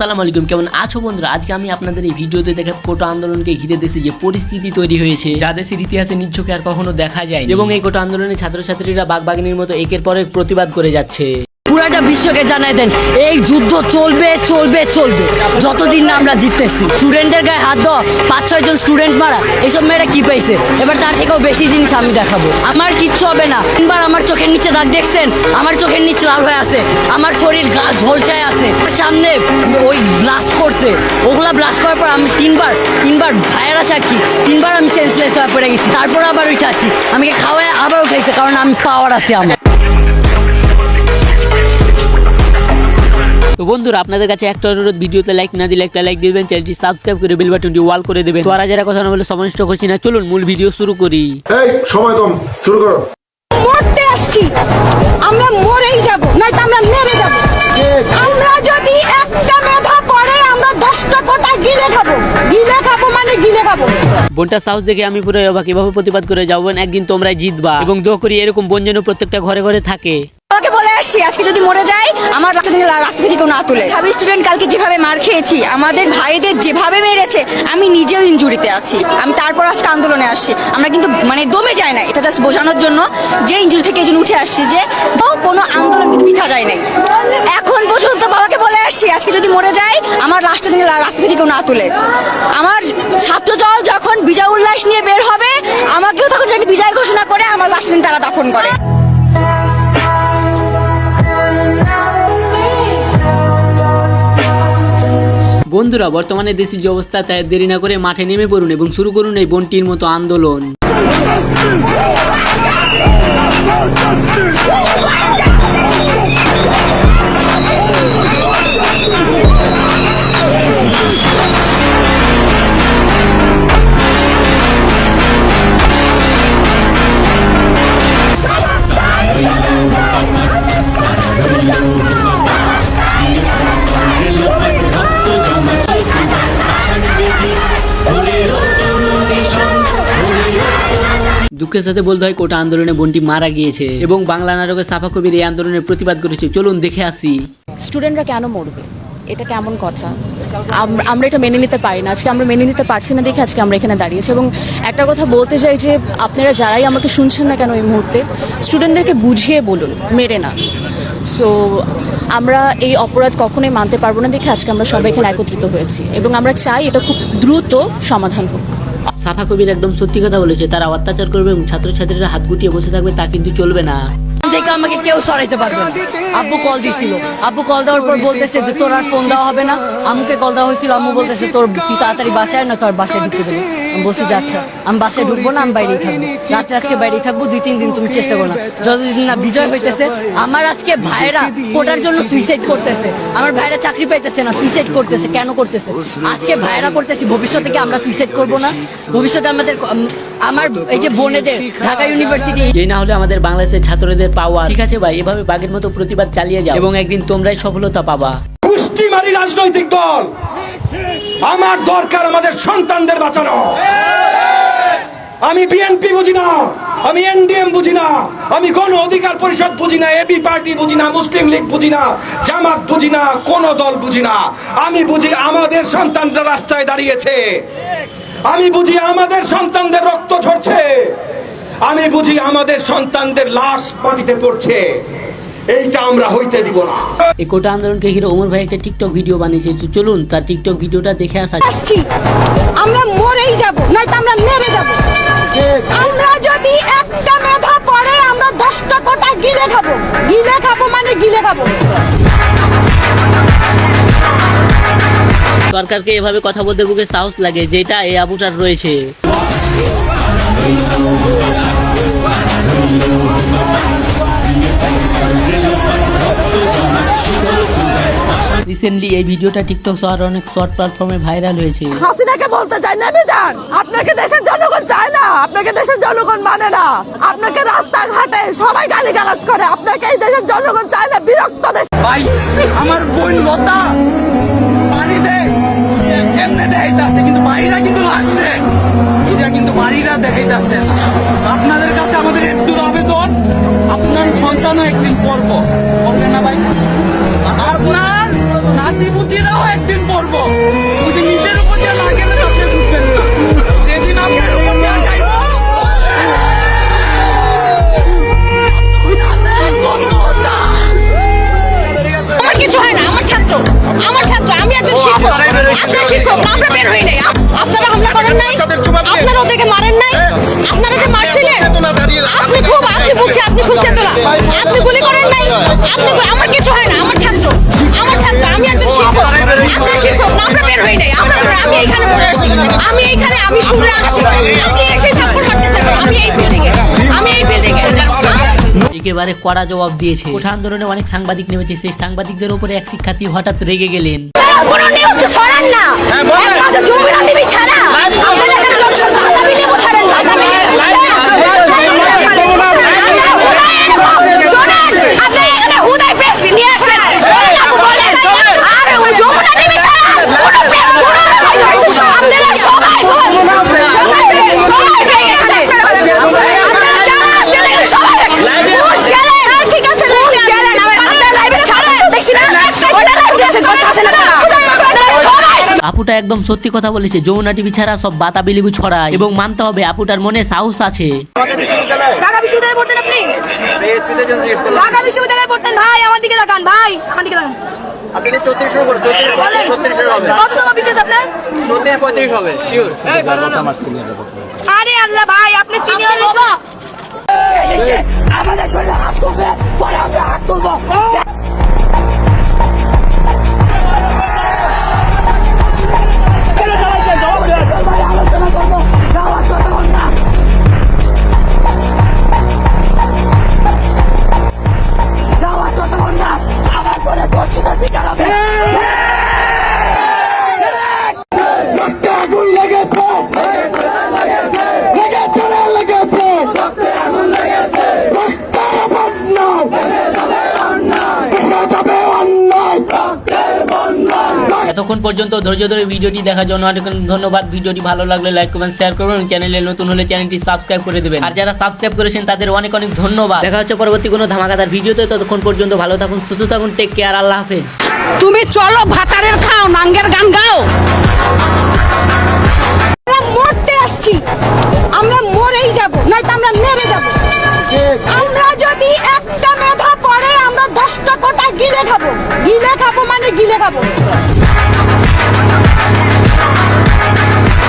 আসসালামু আলাইকুম, কেমন আছো বন্ধুরা? আজকে আমি আপনাদের এই ভিডিওতে দেখাব কোটা আন্দোলনকে ঘিরে দেশে যে পরিস্থিতি তৈরি হয়েছে, যা দেশের ইতিহাসে নিজ চোখে আর কখনো দেখা যায়, এবং এই কোটা আন্দোলনে ছাত্রছাত্রীরা বাঘবাগিনীর মতো একের পর এক প্রতিবাদ করে যাচ্ছে। পুরাটা বিশ্বকে জানাই দেন এই যুদ্ধ চলবে চলবে চলবে যতদিন না আমরা জিততেছি। স্টুডেন্টের গায়ে হাত দেওয়া, 5-6 জন স্টুডেন্ট মারা, এসব মেয়েরা কি পাইছে? এবার তার থেকেও বেশি জিনিস আমি দেখাবো। আমার কিচ্ছু হবে না। তিনবার আমার চোখের নিচে দাগ দেখছেন, আমার চোখের নিচে লাল হয়ে আছে, আমার শরীর গা ঝলসায় আছে, সামনে ওই ব্লাস্ট করছে, ওগুলা ব্লাস্ট করার পর আমি তিনবার ভাইয়েরা সাক্ষী, তিনবার আমি সেন্সলেস হয়ে পড়ে গেছি, তারপর আবার উঠে আসি, আমাকে খাওয়ায় আবার উঠাইছে, কারণ আমি পাওয়ার আছে আমার। তো বন্ধুরা, আপনাদের কাছে একটা অনুরোধ, ভিডিওতে লাইক না দিলে একটা লাইক দিবেন, চ্যানেলটি সাবস্ক্রাইব করে বেল বাটনটি অল করে দেবেন। তো আর যারা কথা না বলে সময় নষ্ট করছি না, চলুন মূল ভিডিও শুরু করি। এই সময় কম, শুরু করো। মরতে আসছি, আমরা মরেই যাব, নয়তো আমরা মেরে যাব। আমরা যদি একটা মেধা পড়ে আমরা 10টা কোটা গিলে খাবো মানে গিলে খাবো। বোনটার সাহস দেখে আমি পুরো অবাক। এভাবে প্রতিবাদ করে যাবেন, একদিন তোমরা জিতবা, এবং দোয়া করি এরকম বোন যেন প্রত্যেকটা ঘরে ঘরে থাকে। আমাকে বলে আসছি, আজকে যদি মরে যাই আমার রাস্তা থেকে কেউ না তুলে। আমি স্টুডেন্ট কালকে যেভাবে মার খেয়েছি, আমাদের ভাইদের যেভাবে মেরেছে, আমি নিজেও ইনজুরিতে আছি। আমি তারপর আজকে আন্দোলনে আসছি। আমরা কিন্তু মানে দমে যায় না, এটা জাস্ট বোঝানোর জন্য যে ইনজুরি থেকে এই জন্য উঠে আসছি, যে তো কোনো আন্দোলন কিন্তু বৃথা যায় নাই। এখন পর্যন্ত বাবাকে বলে আসছি, আজকে যদি মরে যাই আমার রাস্তা থেকে কেউ না তুলে। আমার ছাত্রদল যখন বিজয় উল্লাস নিয়ে বের হবে, আমাকেও তখন যদি বিজয় ঘোষণা করে আমার লাস্ট দিন তারা দাফন করে। বন্ধুরা, বর্তমানে দেশের যে অবস্থা, তাই দেরি না করে মাঠে নেমে পড়ুন এবং শুরু করুন এই বোনটির মতো আন্দোলন। দুঃখের সাথে বলতে হয়, কোটা আন্দোলনে বোনটি মারা গিয়েছে এবং বাংলা নাটকের সাফা কবির এই আন্দোলনের প্রতিবাদ করেছে। চলুন দেখে আসি। স্টুডেন্টরা কেন মরবে? এটা কেমন কথা? আমরা এটা মেনে নিতে পারি না। আজকে আমরা মেনে নিতে পারছি না দেখে আজকে আমরা এখানে দাঁড়িয়েছি। এবং একটা কথা বলতে চাই যে আপনারা যারাই আমাকে শুনছেন না কেন এই মুহূর্তে, স্টুডেন্টদেরকে বুঝিয়ে বলুন, মেরে না। সো আমরা এই অপরাধ কখনোই মানতে পারবো না দেখে আজকে আমরা সবাই এখানে একত্রিত হয়েছি এবং আমরা চাই এটা খুব দ্রুত সমাধান হোক। সাফা কবির একদম সত্যি কথা বলেছে। তারা অত্যাচার করবে এবং ছাত্রছাত্রীরা হাত গুটিয়ে বসে থাকবে, তা কিন্তু চলবে না। থেকে আমাকে কেউ সরাইতে পারবে না। আব্বু কল দিছিল, আব্বু কল দেওয়ার পর বলতেছে যে তোর আর ফোন দেওয়া হবে না। আম্মুকে কল দেওয়া হয়েছিল, আম্মু বলতেছে তোর তুই তাড়াতাড়ি বাসায় না, তোর বাসায় ঢুকতে দেবে। আমি বলছি যে আচ্ছা, আমি বাসায় ঢুকবো না, আমি বাইরেই থাকবো, রাত্রে আজকে বাইরেই থাকবো, 2-3 দিন তুমি চেষ্টা করো না। যতদিন না বিজয় হইতেছে, আমার আজকে ভাইয়েরা কোটার জন্য সুইসাইড করতেছে, আমার ভাইয়েরা চাকরি পাইতেছে না, সুইসাইড করতেছে। কেন করতেছে? আজকে ভাইয়েরা করতেছি, ভবিষ্যতে কি আমরা সুইসাইড করবো না? ভবিষ্যতে আমাদের আমার এই যে বোনেদের ঢাকা ইউনিভার্সিটি, এই না হলে আমাদের বাংলাদেশের ছাত্রদের পাওয়া। ঠিক আছে ভাই, এভাবে বাঘের মতো প্রতিবাদ চালিয়ে যাও এবং একদিন তোমরাই সফলতা পাবা। কুষ্টিমারি রাজনৈতিক দল, আমার দরকার আমাদের সন্তানদের বাঁচানো। আমি বিএনপি বুঝি না, আমি এনডিএম বুঝি না, আমি গণ অধিকার পরিষদ বুঝি না, এবি পার্টি বুঝি না, মুসলিম লীগ বুঝি না, জামাত বুঝি না, কোন দল বুঝি না। আমি বুঝি আমাদের সন্তানরা রাস্তায় দাঁড়িয়েছে, আমি বুঝি আমাদের সন্তানদের রক্ত ঝরছে, আমি বুঝি আমাদের সন্তানদের লাশ মাটিতে পড়ছে। এইটা আমরা হইতে দিব না। এই কোটা আন্দোলনকে ঘিরে ওমর ভাই একটা টিকটক ভিডিও বানিয়েছে। তো চলুন তার টিকটক ভিডিওটা দেখে আসা। আমরা মরেই যাব, নয়তো আমরা মেরে যাব। আমরা যদি একটা মেধা পড়ে আমরা 10টা কোটা গিলে খাবো মানে গিলে খাবো। সরকারকে এভাবে কথা বলতে বুকে সাহস লাগে, যেটা এই আবুটার রয়েছে। রিসেন্টলি এই ভিডিওটা টিকটক সহ অনেক শর্ট প্ল্যাটফর্মে ভাইরাল হয়েছে। হাসিনাকে বলতে চাই, নেমে যান। আপনাকে দেশের জনগণ চায় না, আপনাকে দেশের জনগণ মানে না, আপনাকে রাস্তাঘাটে সবাই গালিগালাজ করে, আপনাকে এই দেশের জনগণ চায় না, বিরক্ত দেশ। ভাই আমার বোন লতা পানি দেয়, এমনি দেখাইতেছে, কিন্তু বাড়িরা কিন্তু লাগছে, এটা কিন্তু বাড়িরা দেখাইতেছে। আপনাদের কাছে আমাদের একটু আবেদন, আপনার সন্তানও একদিন পড়বো, পড়বে না ভাই? আপনার নাতিপুতিরাও একদিন আপনারা শিক্ষক না, আমরা বের হই নাই। আপনারা হামলা করেন নাই, আপনারা ওদেরকে মারেন নাই, আপনারা যে মারছিলেন আপনি বুঝছি আপনি খুব চেতনা, আপনি গুলি করেন নাই, আমার কিছু হয় না, আমার ছাত্র, আমি একজন শিক্ষক, আপনারা শিক্ষক না, আমরা বের হই নাই। আমি এইখানে পড়ে আসছি, আমি শুনে আসছি, আপনি এসে থাপ্পড় মারতেছেন, আমি এই বিল্ডিংয়ে একেবারে কড়া জবাব দিয়েছে। কোঠা আন্দোলনে অনেক সাংবাদিক নেমেছে, সেই সাংবাদিকদের উপরে এক শিক্ষার্থী হঠাৎ রেগে গেলেন। কোনো নিউজ তো ছড়ান না, একমাত্র জমিরা টিভি ছাড়া আপনারা এখানে যত সব বাধা বিলিয়ে ছাড়েন, বাধা বিলিয়ে আপুটা একদম সত্যি কথা বলেছে, যমুনা টিভি ছাড়া সব বাতাবি লেবু ছড়ায় এবং মানতে হবে আপুটার মনে সাহস আছে। ঢাকা বিশ্ববিদ্যালয়ে পড়তেন আপনি? ঢাকা বিশ্ববিদ্যালয়ে পড়তেন ভাই, আমার দিকে তাকান ভাই, আমার দিকে তাকান। আপনি 3400 করে 3400 হবে। কত টাকা বিতেছ আপনার? 34 হবে শিওর। আরে আল্লাহ ভাই, আপনি সিনিয়র বাবা। আমাদের শরীরে হাত তুলবে, পরে আমরা হাত তুলবো। এতক্ষণ পর্যন্ত ধৈর্য ধরে ভিডিওটি দেখার জন্য অনেক অনেক ধন্যবাদ। ভিডিওটি ভালো লাগলে লাইক কমেন্ট শেয়ার করবেন, চ্যানেলে নতুন হলে চ্যানেলটি সাবস্ক্রাইব করে দেবেন। আর যারা সাবস্ক্রাইব করেছেন তাদের অনেক অনেক ধন্যবাদ। দেখা হচ্ছে পরবর্তী কোনো ধামাকাদার ভিডিওতে। ততক্ষণ পর্যন্ত ভালো থাকুন, সুস্থ থাকুন, টেক কেয়ার, আল্লাহ হাফেজ। তুমি চলো ভাতারের খাও, নাঙ্গের গান গাও।